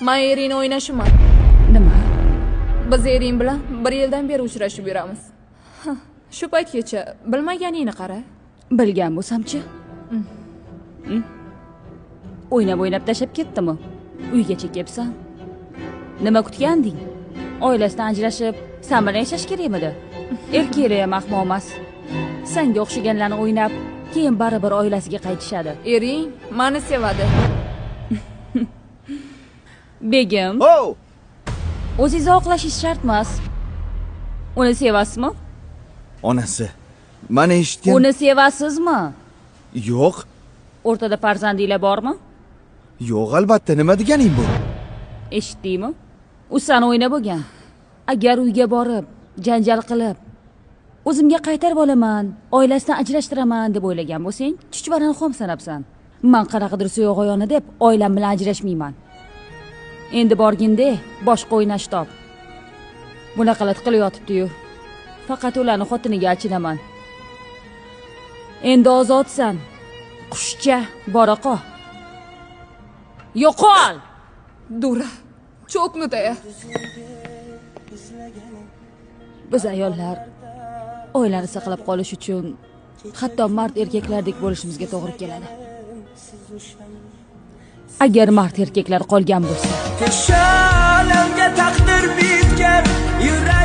Men ering o'ynashiman. Nima? Biz ering bilan 1 yildan beri uchrashib yuramiz. Shu paytgacha bilmaganingni qara. Bilgan bo'lsam-chi? O'ynab tashab ketdimi? Uygacha kelibsan. Nima kutganding? Oilasidan ajrashib, sen bilan yashash kerakmidi? Erkaklar ham ahmoq emas. Senga o'xshaganlarni o'ynab, keyin baribir oilasiga qaytishadi. Ering meni sevadi. Begim. Oh! O'zingiz oqlashingiz shart emas. Uni sevasizmi? Onasi. Mana eshitgan. Uni sevasizmi? Yo'q. O'rtada farzandinglar bormi? Yo'q, albatta. Nima deganing bu? Eshitdingmi? U sen o'ynab bo'lgan. Agar uyga borib, janjal qilib, o'zimga qaytarib olaman, oilasidan ajrashtiraman deb o'ylagan bo'lsang, chuchvarani xom sanabsan. Men qaraqadir suyoq oyoni deb oilam bilan ajrashmayman. Endi borginde boshqa o'ynash top. Bunaqalar qilib yotibdi-yu. Faqat ularni xotiniga achinaman. Endi ozodsan. Qushcha bora qol. Yo'qol. Dura, cho'knutaya. Biz ayollar oilani saqlab qolish uchun hatto mard erkaklardek bo'lishimizga to'g'ri keladi. Agar mard erkaklar qolgan bo'lsa, Keshalamga taqdir bitgan yurak